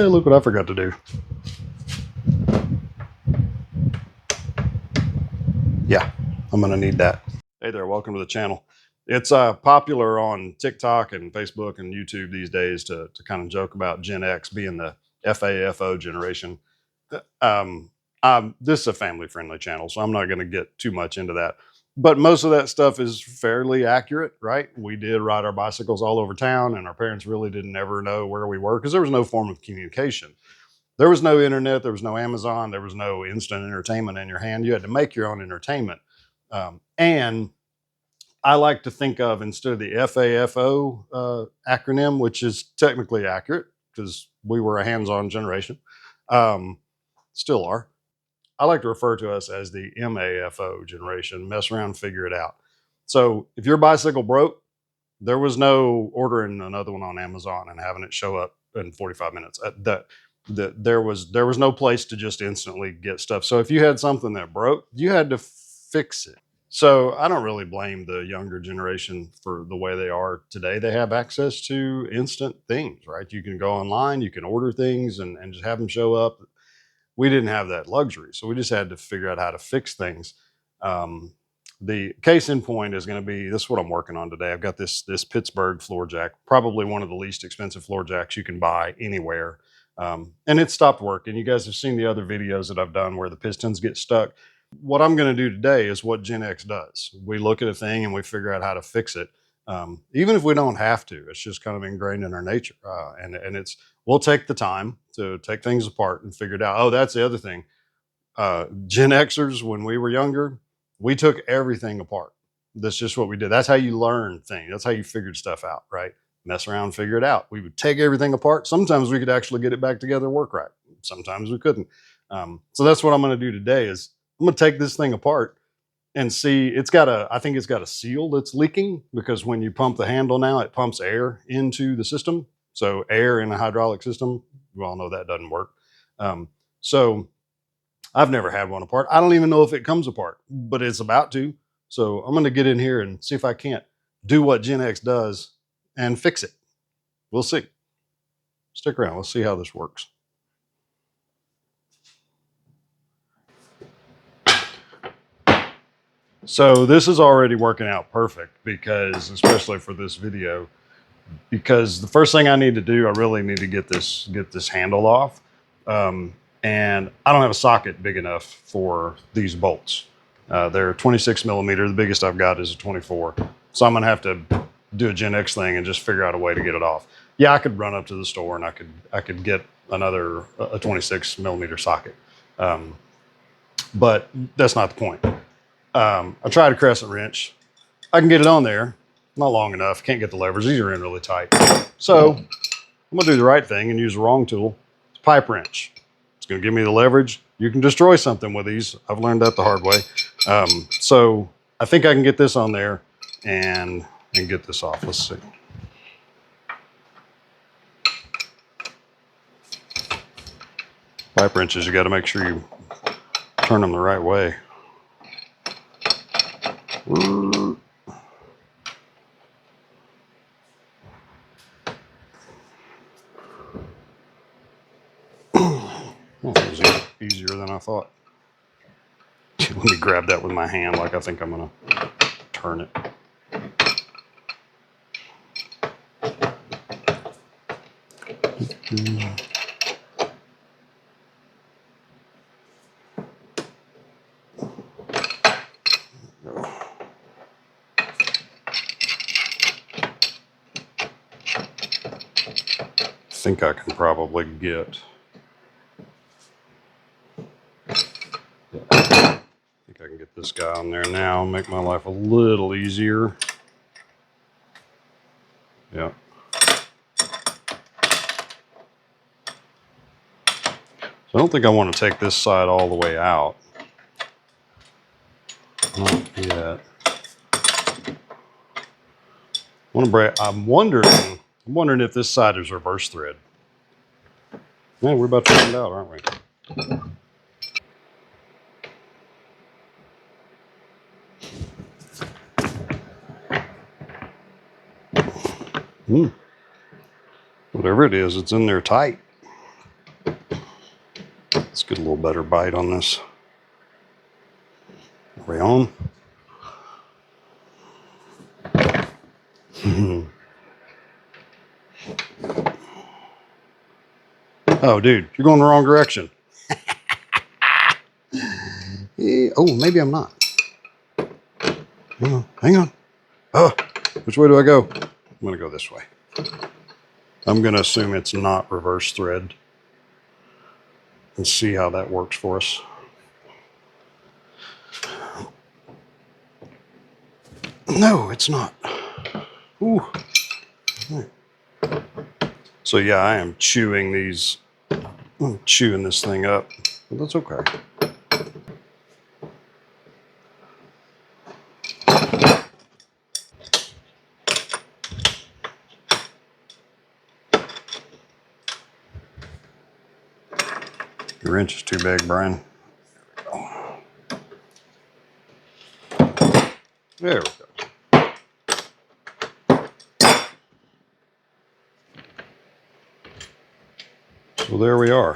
look what I forgot to do. Yeah, I'm gonna need that. Hey there, welcome to the channel. It's popular on TikTok and Facebook and YouTube these days to kind of joke about Gen X being the FAFO generation. This is a family-friendly channel, so I'm not going to get too much into that. But most of that stuff is fairly accurate, right? We did ride our bicycles all over town, and our parents really didn't ever know where we were because there was no form of communication. There was no internet, there was no Amazon, there was no instant entertainment in your hand. You had to make your own entertainment. And I like to think of, instead of the FAFO acronym, which is technically accurate because we were a hands-on generation, still are. I like to refer to us as the MAFO generation, mess around, figure it out. So if your bicycle broke, there was no ordering another one on Amazon and having it show up in 45 minutes. There was no place to just instantly get stuff. So if you had something that broke, you had to fix it. So I don't really blame the younger generation for the way they are today. They have access to instant things, right? You can go online, you can order things and just have them show up. We didn't have that luxury, so we just had to figure out how to fix things. The case in point is going to be, this is what I'm working on today. I've got this Pittsburgh floor jack, probably one of the least expensive floor jacks you can buy anywhere. And it stopped working. You guys have seen the other videos that I've done where the pistons get stuck. What I'm going to do today is what Gen X does. We look at a thing and we figure out how to fix it. Even if we don't have to, it's just kind of ingrained in our nature. And we'll take the time to take things apart and figure it out. Oh, that's the other thing. Gen Xers, when we were younger, we took everything apart. That's just what we did. That's how you learn things. That's how you figured stuff out, right? Mess around, figure it out. We would take everything apart. Sometimes we could actually get it back together and work right. Sometimes we couldn't. So that's what I'm going to do today is I'm going to take this thing apart and see. I think it's got a seal that's leaking, because when you pump the handle now, it pumps air into the system. So air in a hydraulic system, we all know that doesn't work. So I've never had one apart. I don't even know if it comes apart, but it's about to. So I'm going to get in here and see if I can't do what Gen X does and fix it. We'll see. Stick around. Let's see how this works. So this is already working out perfect, because, especially for this video, because the first thing I need to do, I really need to get this handle off. And I don't have a socket big enough for these bolts. They're 26 millimeter. The biggest I've got is a 24. So I'm gonna have to do a Gen X thing and just figure out a way to get it off. Yeah, I could run up to the store and I could get a 26 millimeter socket. But that's not the point. I tried a crescent wrench. I can get it on there, not long enough. Can't get the levers. These are in really tight. So I'm gonna do the right thing and use the wrong tool. It's a pipe wrench. It's gonna give me the leverage. You can destroy something with these. I've learned that the hard way. So I think I can get this on there and get this off. Let's see. Pipe wrenches, you got to make sure you turn them the right way. Well, that was easier than I thought. Let me grab that with my hand, like I think I'm gonna turn it. I think I can probably get. I think I can get this guy on there now, make my life a little easier. Yeah. So I don't think I want to take this side all the way out. Not yet. I'm wondering if this side is reverse thread. Yeah, we're about to find out, aren't we? Whatever it is, it's in there tight. Let's get a little better bite on this. Are we on? Oh, dude, you're going the wrong direction. Oh, maybe I'm not. Hang on. Oh, which way do I go? I'm going to go this way. I'm going to assume it's not reverse thread and see how that works for us. No, it's not. Ooh. So yeah, I am chewing these. I'm chewing this thing up, but that's okay. Your wrench is too big, Brian. There we go. So there we are.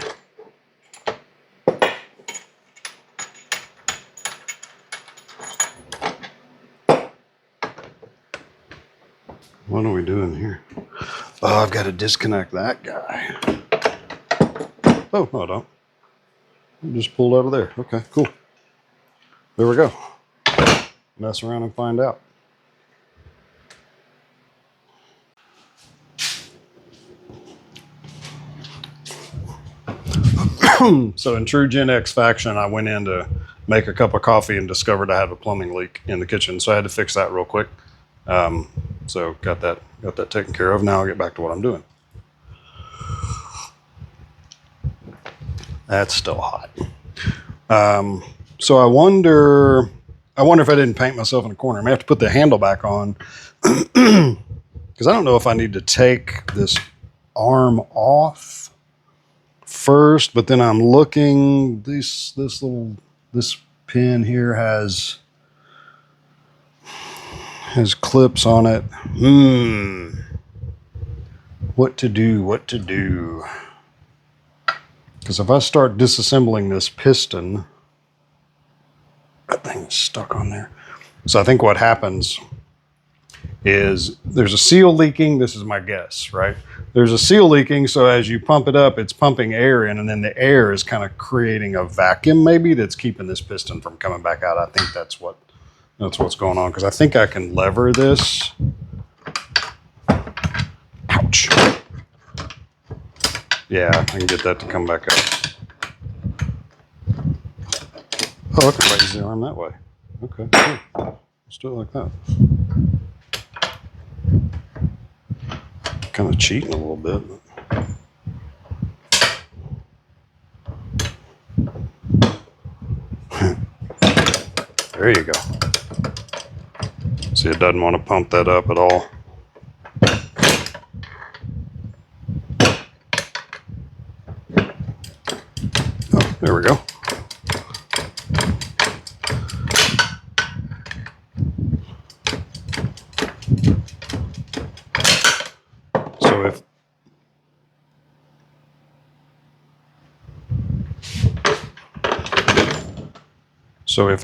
What are we doing here? Oh, I've got to disconnect that guy. Oh, no, I don't. Just pulled out of there. Okay, cool. There we go. Mess around and find out. So in true Gen X fashion, I went in to make a cup of coffee and discovered I had a plumbing leak in the kitchen. So I had to fix that real quick. So got that taken care of. Now I'll get back to what I'm doing. That's still hot. So I wonder if I didn't paint myself in a corner. I may have to put the handle back on because I don't know if I need to take this arm off first, but then I'm looking, this pin here has clips on it. What to do? Because if I start disassembling this piston, that thing's stuck on there. So I think what happens is there's a seal leaking. This is my guess, right? There's a seal leaking, so as you pump it up, it's pumping air in, and then the air is kind of creating a vacuum maybe that's keeping this piston from coming back out. I think that's what's going on, because I think I can lever this. Ouch. Yeah, I can get that to come back up. Oh, I can raise the arm that way. Okay, cool. Let's do it like that. Kind of cheating a little bit. There you go. See, it doesn't want to pump that up at all. Oh, there we go. So if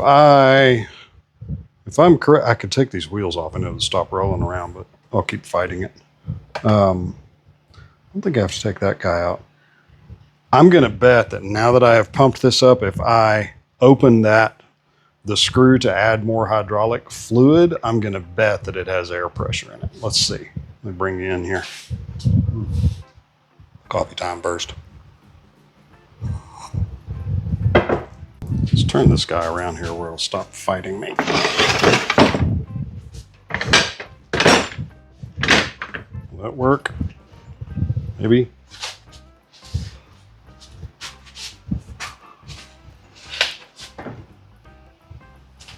I'm correct, I could take these wheels off and it'll stop rolling around, but I'll keep fighting it. I don't think I have to take that guy out. I'm going to bet that now that I have pumped this up, if I open the screw to add more hydraulic fluid, I'm going to bet that it has air pressure in it. Let's see. Let me bring you in here. Coffee time first. Let's turn this guy around here where it'll stop fighting me. Will that work? Maybe.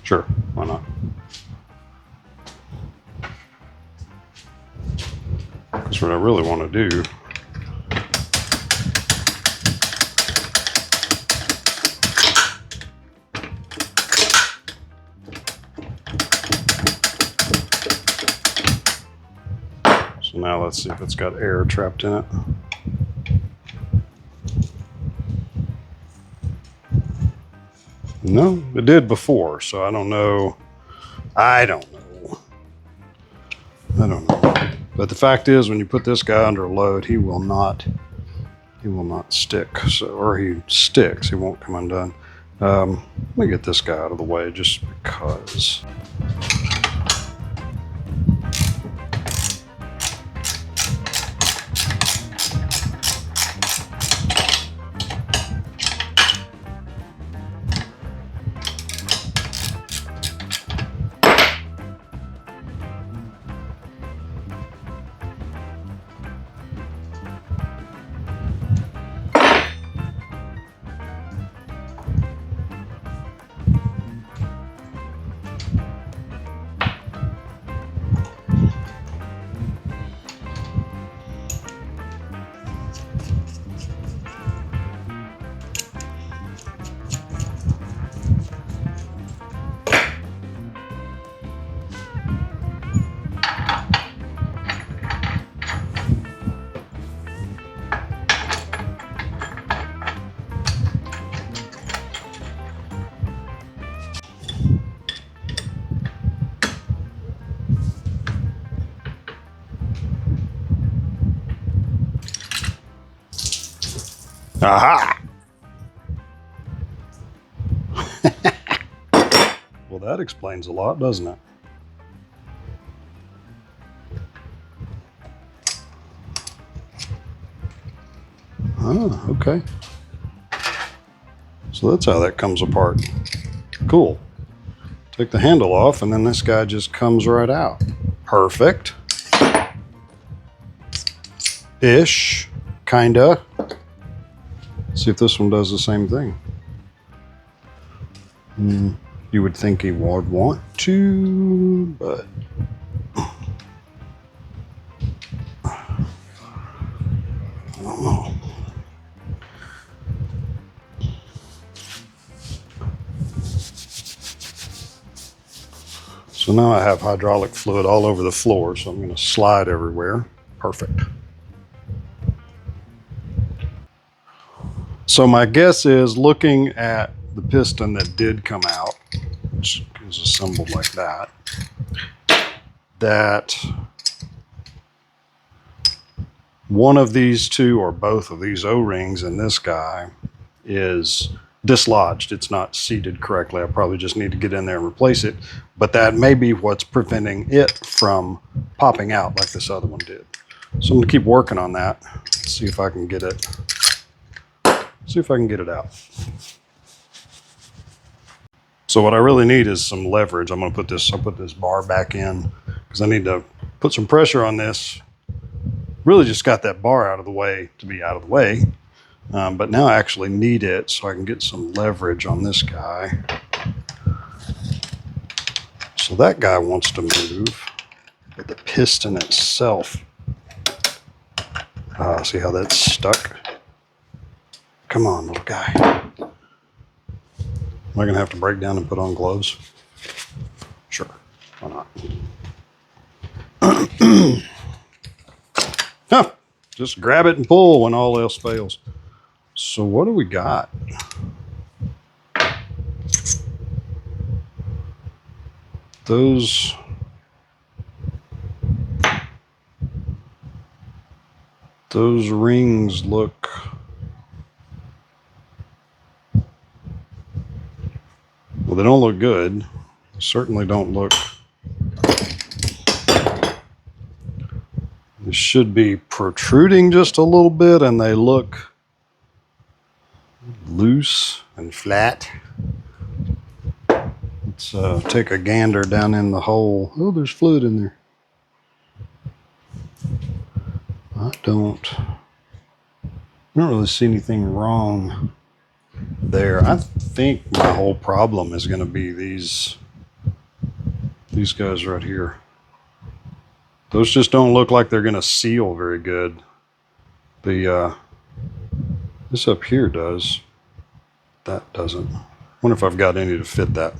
Sure, why not? Because what I really want to do now let's see if it's got air trapped in it. No, it did before, so I don't know. I don't know. I don't know. But the fact is, when you put this guy under a load, he will not stick. So, or he sticks, he won't come undone. Let me get this guy out of the way just because. Aha! Well, that explains a lot, doesn't it? Oh, okay. So that's how that comes apart. Cool. Take the handle off, and then this guy just comes right out. Perfect. Ish. Kinda. See if this one does the same thing. You would think he would want to, but I don't know. So now I have hydraulic fluid all over the floor, so I'm going to slide everywhere. Perfect. So my guess is, looking at the piston that did come out, which is assembled like that, that one of these two or both of these O-rings in this guy is dislodged. It's not seated correctly. I probably just need to get in there and replace it, but that may be what's preventing it from popping out like this other one did. So I'm going to keep working on that, see if I can get it. See if I can get it out. So what I really need is some leverage. I'll put this bar back in because I need to put some pressure on this. Really just got that bar out of the way to be out of the way. But now I actually need it so I can get some leverage on this guy. So that guy wants to move, but the piston itself, see how that's stuck? Come on, little guy. Am I going to have to break down and put on gloves? Sure, why not? Huh, just grab it and pull when all else fails. So what do we got? Those rings look well, they don't look good. They certainly don't look. They should be protruding just a little bit, and they look loose and flat. Let's take a gander down in the hole. Oh, there's fluid in there. I don't really see anything wrong there. I think my whole problem is going to be these guys right here. Those just don't look like they're going to seal very good. The this up here does. That doesn't. I wonder if I've got any to fit that.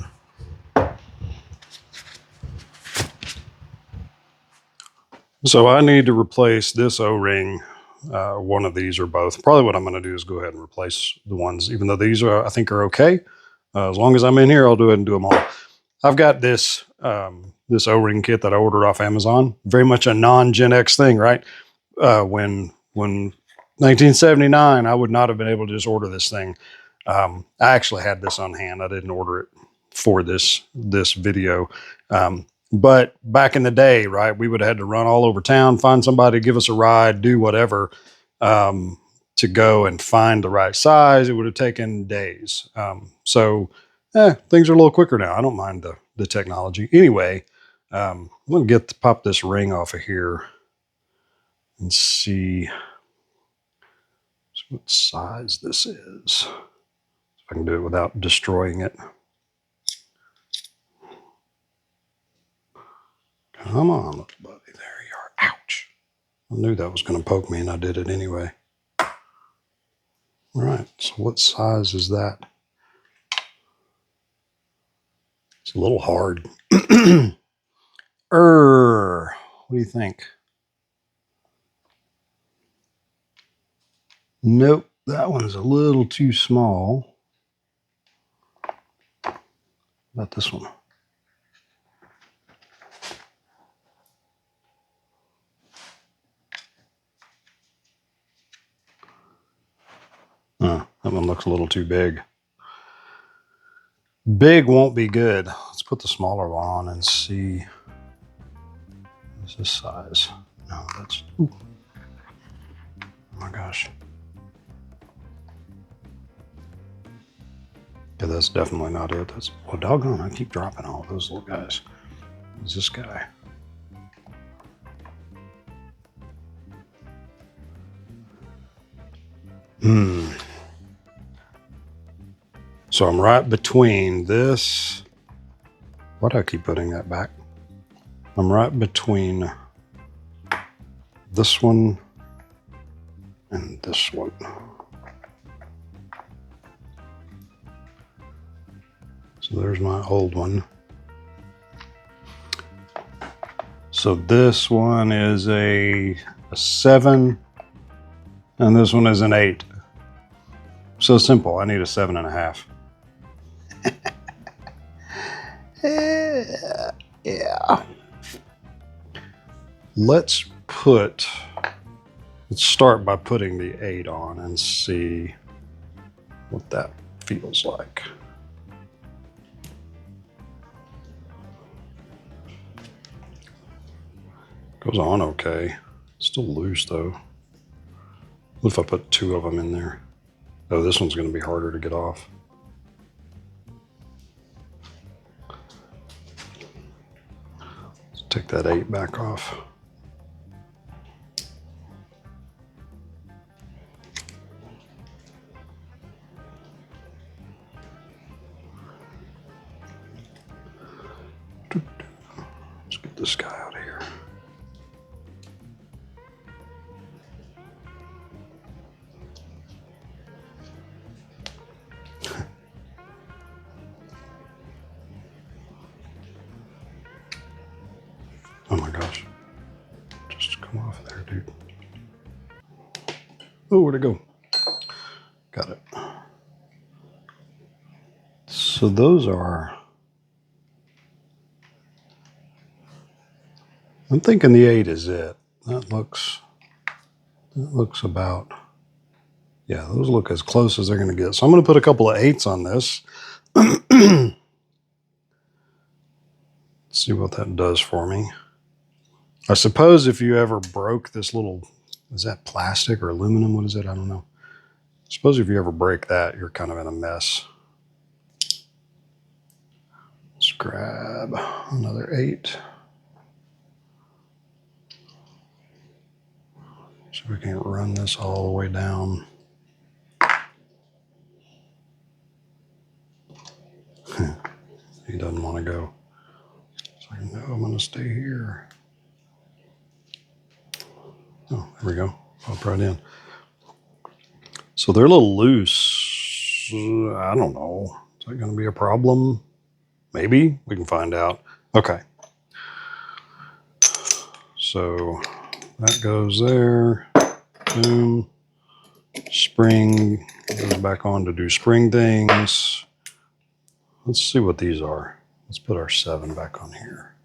So I need to replace this O-ring, one of these or both. Probably what I'm going to do is go ahead and replace the ones, even though these are, I think, are okay. As long as I'm in here, I'll do it and do them all. I've got this this O-ring kit that I ordered off Amazon. Very much a non-Gen X thing, right? When 1979, I would not have been able to just order this thing. I actually had this on hand. I didn't order it for this video. But back in the day, right, we would have had to run all over town, find somebody to give us a ride, do whatever, to go and find the right size. It would have taken days. Things are a little quicker now. I don't mind the technology. Anyway, I'm going to pop this ring off of here and see what size this is. If I can do it without destroying it. Come on, little buddy. There you are. Ouch. I knew that was going to poke me, and I did it anyway. All right. So what size is that? It's a little hard. What do you think? Nope. That one's a little too small. How about this one? That one looks a little too big. Big won't be good. Let's put the smaller one on and see. What's this size? No, that's... Ooh. Oh my gosh. Yeah, that's definitely not it. That's... Well, doggone, I keep dropping all those little guys. Who's this guy? So I'm right between this. Why do I keep putting that back? I'm right between this one and this one. So there's my old one. So this one is a 7, and this one is an 8. So simple. I need a 7.5. Yeah. Let's start by putting the 8 on and see what that feels like. Goes on okay. Still loose though. What if I put 2 of them in there? Oh, this one's going to be harder to get off. Let's take that 8 back off. Let's get this guy out of here. Oh my gosh. Just come off there, dude. Oh, where'd it go? Got it. So those are... I'm thinking the 8 is it. That looks about... Yeah, those look as close as they're going to get. So I'm going to put a couple of 8s on this. See what that does for me. I suppose if you ever broke this little, is that plastic or aluminum? What is it? I don't know. I suppose if you ever break that, you're kind of in a mess. Let's grab another 8. So we can run this all the way down. He doesn't want to go. So I know I'm going to stay here. Oh, there we go. Pop right in. So they're a little loose. I don't know. Is that going to be a problem? Maybe. We can find out. Okay. So that goes there. Boom. Spring goes back on to do spring things. Let's see what these are. Let's put our 7 back on here.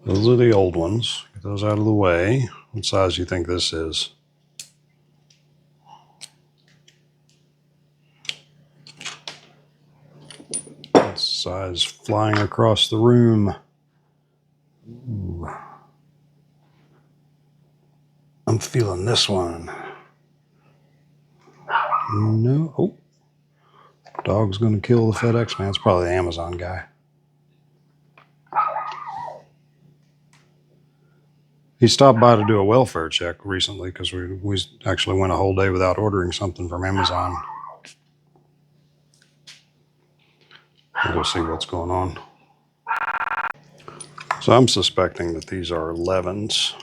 Those are the old ones. Get those out of the way. What size do you think this is? That's size flying across the room. Ooh. I'm feeling this one. No. Oh. Dog's going to kill the FedEx man. It's probably the Amazon guy. He stopped by to do a welfare check recently because we actually went a whole day without ordering something from Amazon. We'll go see what's going on. So I'm suspecting that these are 11s.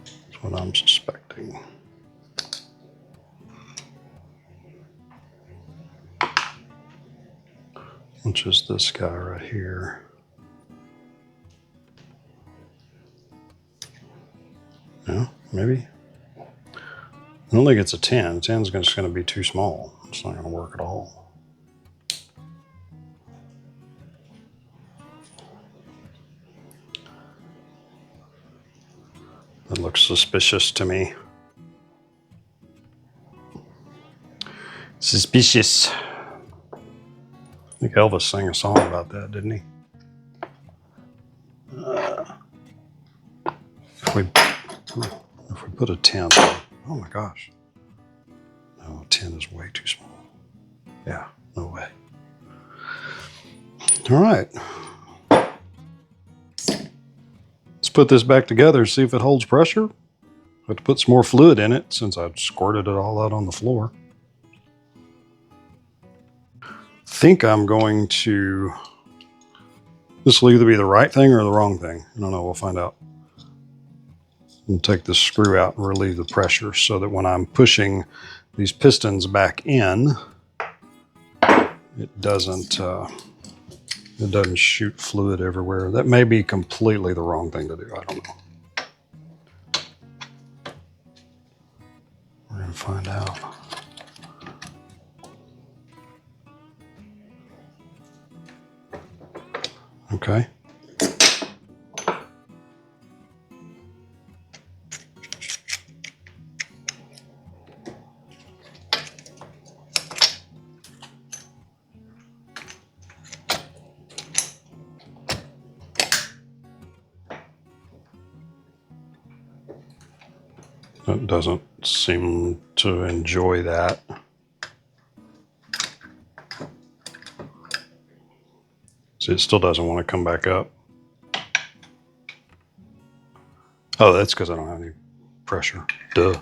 That's what I'm suspecting. Which is this guy right here. Yeah, maybe. I don't think it's a 10. 10 is just going to be too small. It's not going to work at all. That looks suspicious to me. Suspicious. I think Elvis sang a song about that, didn't he? If we put a 10, oh my gosh. No, 10 is way too small. Yeah, no way. All right. Let's put this back together, see if it holds pressure. I have to put some more fluid in it since I squirted it all out on the floor. I think I'm going to, this will either be the right thing or the wrong thing. I don't know, we'll find out. And take this screw out and relieve the pressure so that when I'm pushing these pistons back in, it doesn't shoot fluid everywhere. That may be completely the wrong thing to do. I don't know. We're going to find out. Okay. It doesn't seem to enjoy that. See, it still doesn't want to come back up. Oh, that's because I don't have any pressure. Duh.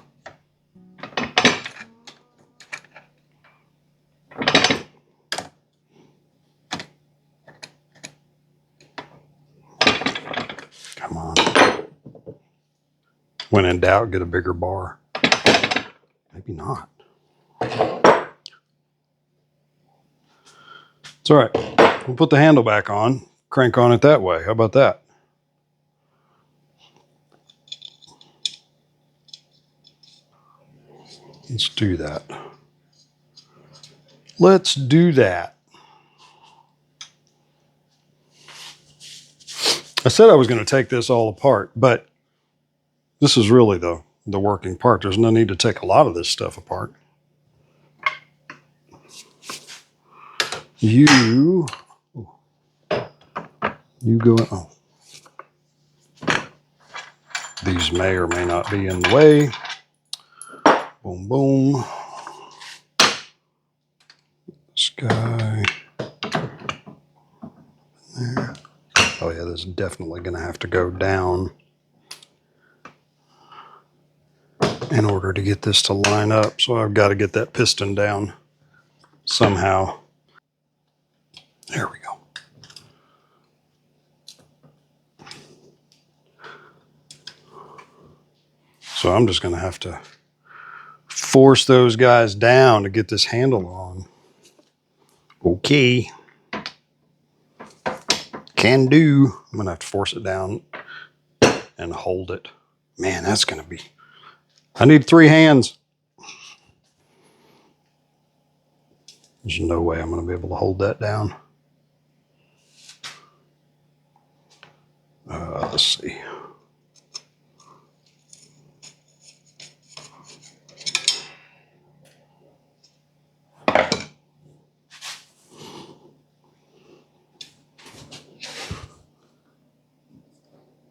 Come on. When in doubt, get a bigger bar. Maybe not. It's all right. We'll put the handle back on, crank on it that way. How about that? Let's do that. Let's do that. I said I was going to take this all apart, but this is really the working part. There's no need to take a lot of this stuff apart. You go, oh. These may or may not be in the way. Boom, boom. This guy. There. Oh yeah, this is definitely going to have to go down in order to get this to line up. So I've got to get that piston down somehow. There we go. So I'm just going to have to force those guys down to get this handle on. Okay. Can do. I'm going to have to force it down and hold it. Man, that's going to be... I need 3 hands. There's no way I'm going to be able to hold that down. Let's see.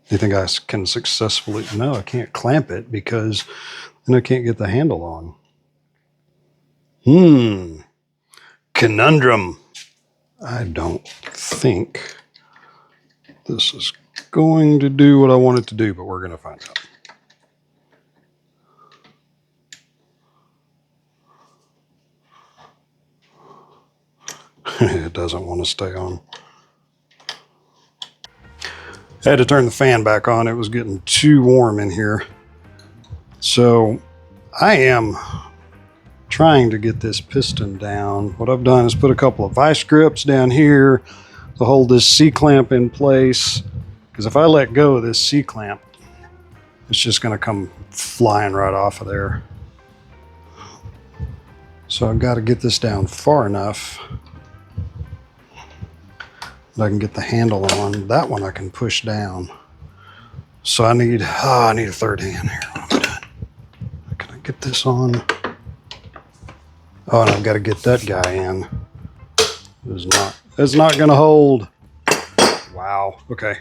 You think I can successfully... No, I can't clamp it because then I can't get the handle on. Conundrum. I don't think this is going to do what I want it to do, but we're going to find out. It doesn't want to stay on. I had to turn the fan back on. It was getting too warm in here. So I am trying to get this piston down. What I've done is put a couple of vice grips down here to hold this C-clamp in place. Because if I let go of this C-clamp, it's just going to come flying right off of there. So I've got to get this down far enough that I can get the handle on. That one I can push down. So I need a third hand here. What am I doing? Can I get this on? Oh, and I've got to get that guy in. It's not going to hold. Wow. Okay.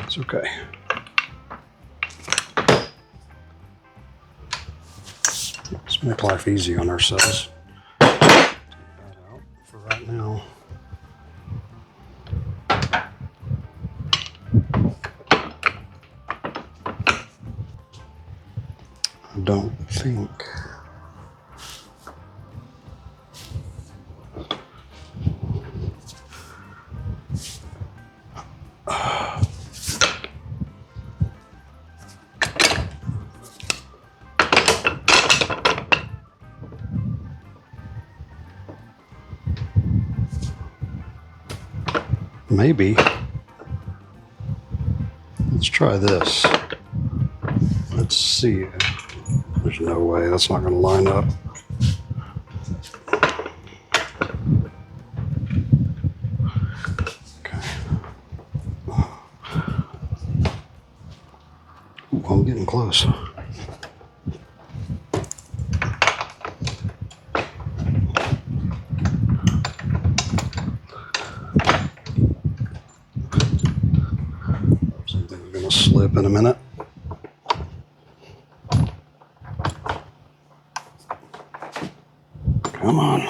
It's okay. Let's make life easy on ourselves. Take that out for right now. I don't think. Maybe. Let's try this. Let's see. There's no way that's not going to line up. Okay. Ooh, I'm getting close. Something's going to slip in a minute. Come on.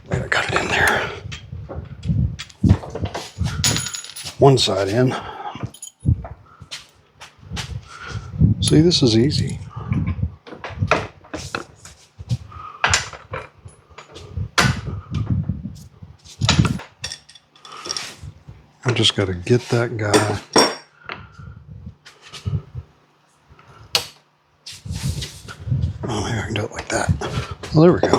Wait, I got it in there. One side in. See, this is easy. I just got to get that guy. Oh, maybe I can do it like that. Well, there we go.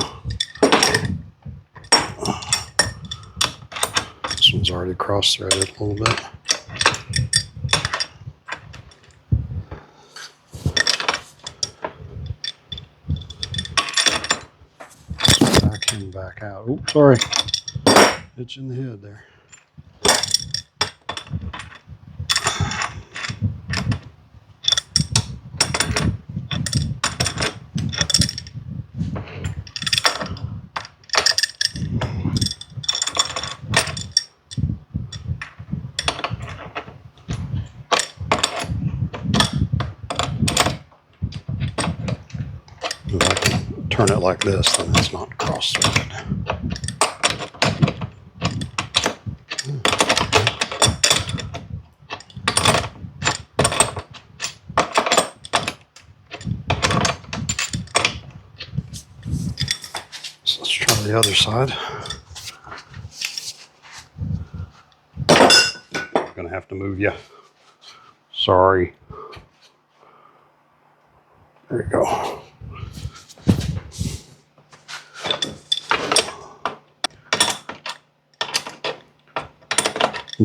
This one's already cross-threaded a little bit. Back in, back out. Oops, sorry. Itch in the head there. If I can turn it like this, then it's not cross-threaded. So let's try the other side. I'm gonna have to move you. Sorry. There you go.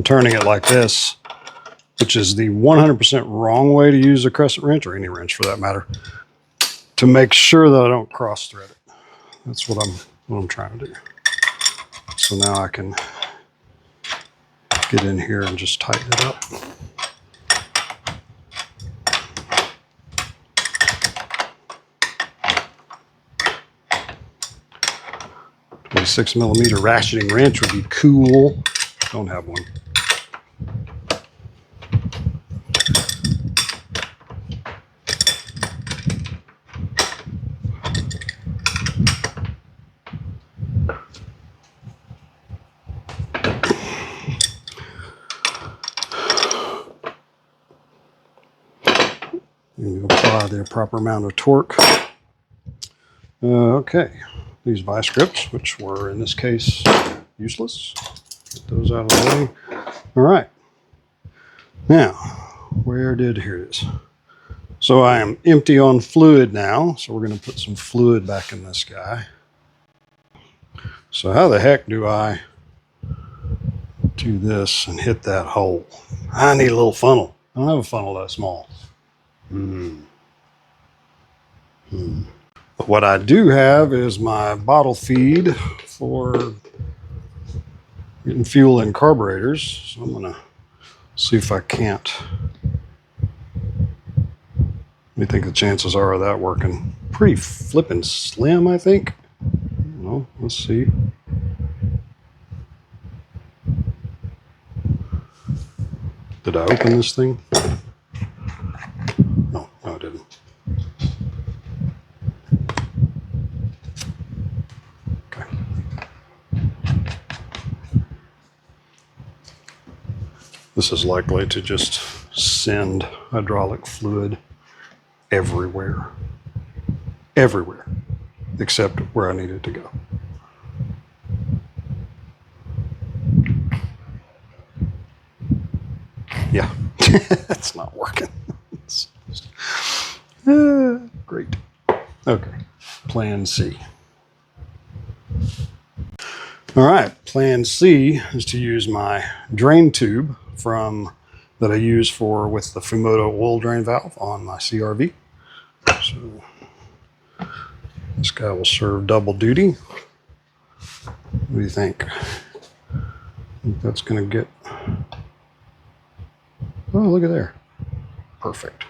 turning it like this, which is the 100% wrong way to use a crescent wrench, or any wrench for that matter, to make sure that I don't cross thread it. That's what I'm trying to do. So now I can get in here and just tighten it up. A 6mm ratcheting wrench would be cool. Don't have one. You apply the proper amount of torque. Okay, these vice grips, which were in this case useless, get those out of the way. All right, now here it is. So I am empty on fluid now, so we're going to put some fluid back in this guy. So how the heck do I do this and hit that hole? I need a little funnel. I don't have a funnel that small. But what I do have is my bottle feed for getting fuel in carburetors. So I'm gonna see if I can't. What do you think the chances are of that working? Pretty flippin' slim, I think. Well, let's see. Did I open this thing? No, I didn't. Okay. This is likely to just send hydraulic fluid everywhere. Everywhere, except where I need it to go. Yeah, it's not working. Great. Okay, plan C. All right, plan C is to use my drain tube that I use with the Fumoto oil drain valve on my CRV. So this guy will serve double duty. What do you think? I think that's going to get... Oh, look at there. Perfect.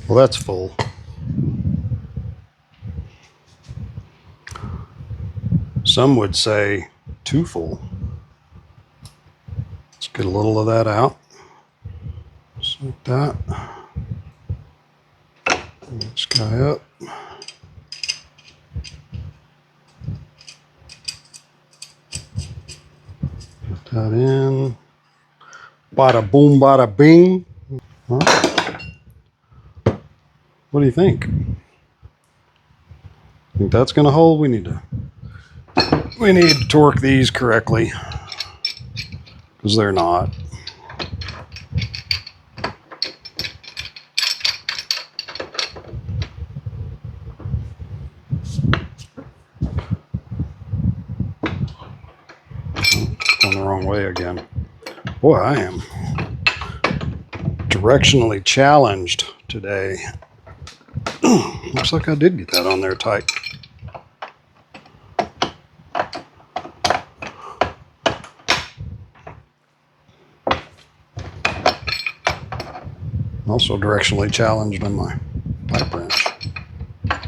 Well, that's full. Some would say too full. Let's get a little of that out. Just like that. Bring this guy up. Put that in. Bada boom, bada bing. All right. What do you think? Think that's going to hold? We need to torque these correctly, because they're not. Going the wrong way again. Boy, I am directionally challenged today. Looks like I did get that on there tight. Also directionally challenged on my pipe wrench. Oh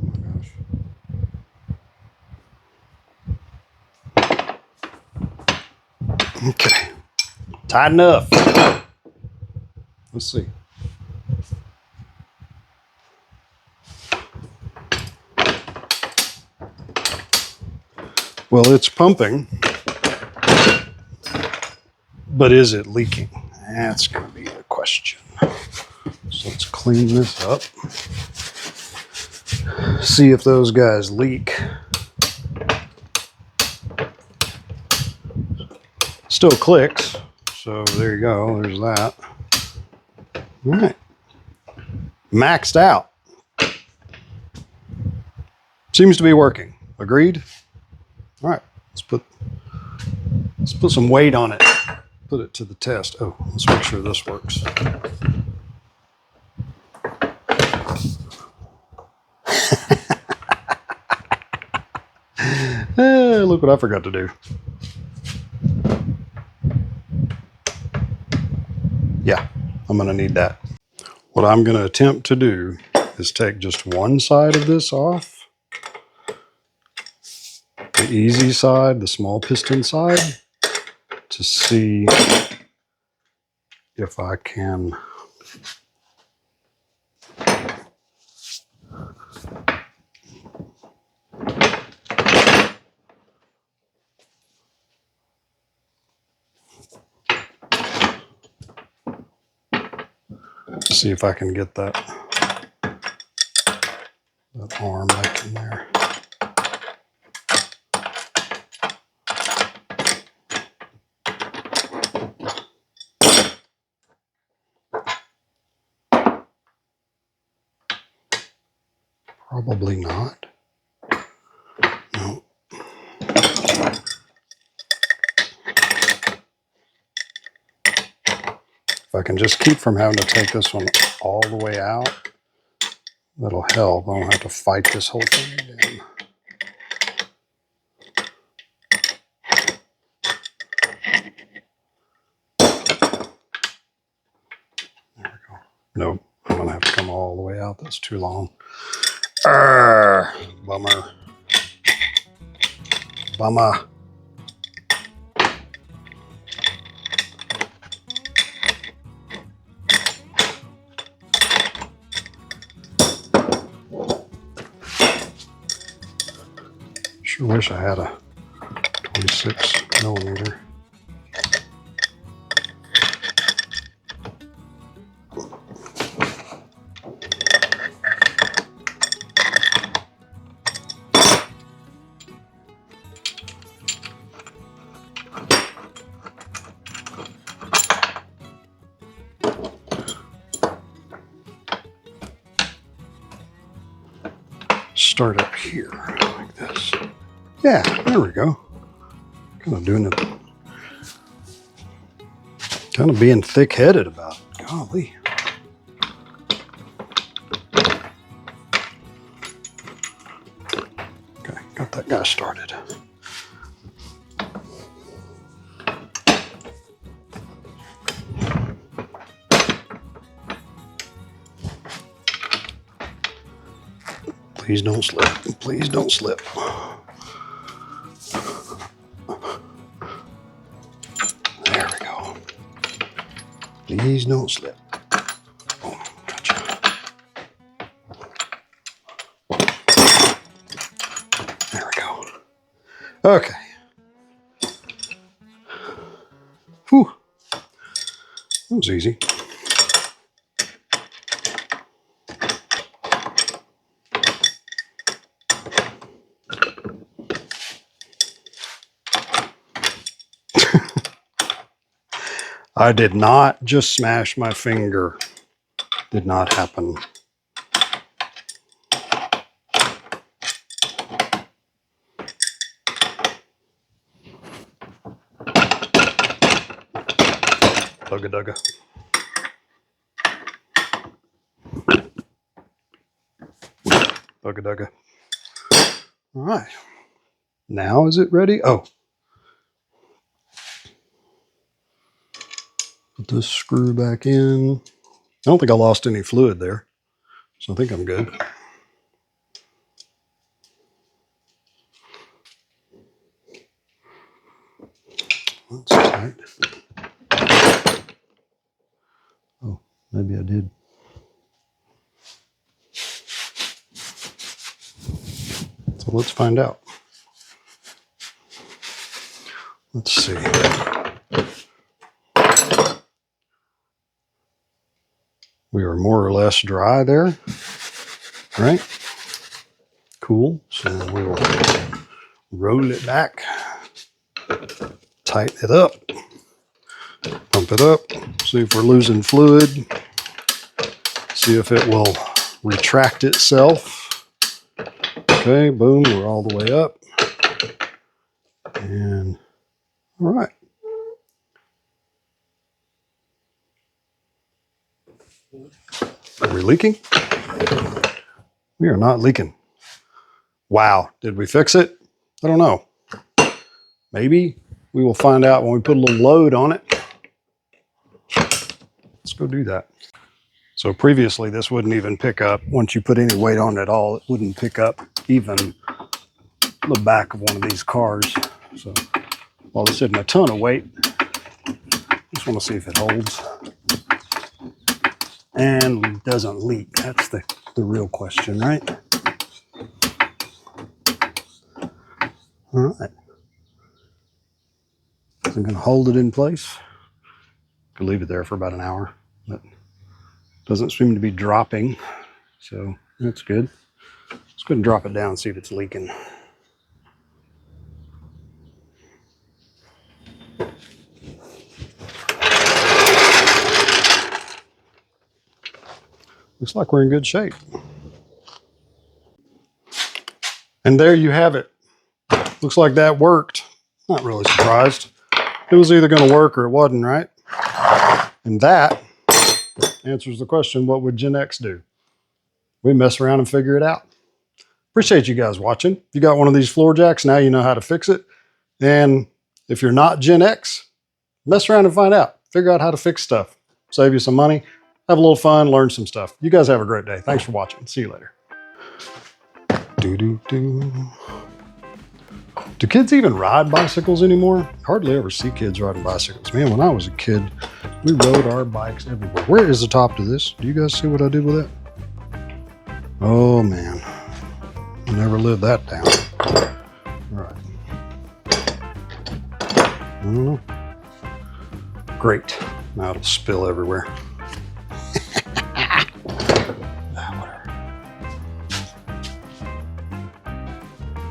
my gosh. Okay, tight enough. Let's see. Well, it's pumping, but is it leaking? That's going to be the question. So let's clean this up. see if those guys leak. Still clicks, so there you go, there's that. All right, maxed out. Seems to be working. Agreed? All right, let's put some weight on it. Put it to the test. Oh, let's make sure this works. Look what I forgot to do. Yeah, I'm gonna need that. What I'm gonna attempt to do is take just one side of this off. The easy side, the small piston side, to see if I can get that arm back in there. Probably not. No. If I can just keep from having to take this one all the way out, that'll help. I don't have to fight this whole thing again. There we go. Nope, I'm gonna have to come all the way out. That's too long. Bummer. Bummer. Sure wish I had a 26 millimeter. Start up here like this. Yeah, there we go. Kind of doing it. Kind of being thick-headed about it. Golly. Okay, got that guy started. Please don't slip. Please don't slip. There we go. Please don't slip. Oh, gotcha. There we go. Okay. Whew. That was easy. I did not just smash my finger. Did not happen. Dugga dugga. Dugga dugga. All right. Now is it ready? Oh. Put this screw back in. I don't think I lost any fluid there, so I think I'm good. That's tight. Oh, maybe I did. So let's find out. Let's see. We are more or less dry there, right? cool. So we'll roll it back, tighten it up, pump it up, see if we're losing fluid, see if it will retract itself. Okay, boom, we're all the way up. And all right. Are we leaking? We are not leaking. Wow, did we fix it? I don't know. Maybe we will find out when we put a little load on it. Let's go do that. So previously this wouldn't even pick up. Once you put any weight on it at all, it wouldn't pick up even the back of one of these cars. So while this isn't a ton of weight, just want to see if it holds and doesn't leak. That's the real question, right? All right. I'm going to hold it in place. Could leave it there for about an hour, but doesn't seem to be dropping, so that's good. Let's go and drop it down and see if it's leaking. Looks like we're in good shape. And there you have it. Looks like that worked. Not really surprised. It was either going to work or it wasn't, right? And that answers the question, what would Gen X do? We mess around and figure it out. Appreciate you guys watching. If you got one of these floor jacks, now you know how to fix it. And if you're not Gen X, mess around and find out. Figure out how to fix stuff. Save you some money. Have a little fun. Learn some stuff. You guys have a great day. Thanks for watching. See you later. Do kids even ride bicycles anymore? Hardly ever see kids riding bicycles. Man, when I was a kid, we rode our bikes everywhere. Where is the top to this? Do you guys see what I did with it? Oh man, never lived that down. All right. I don't know. Great. Now it'll spill everywhere.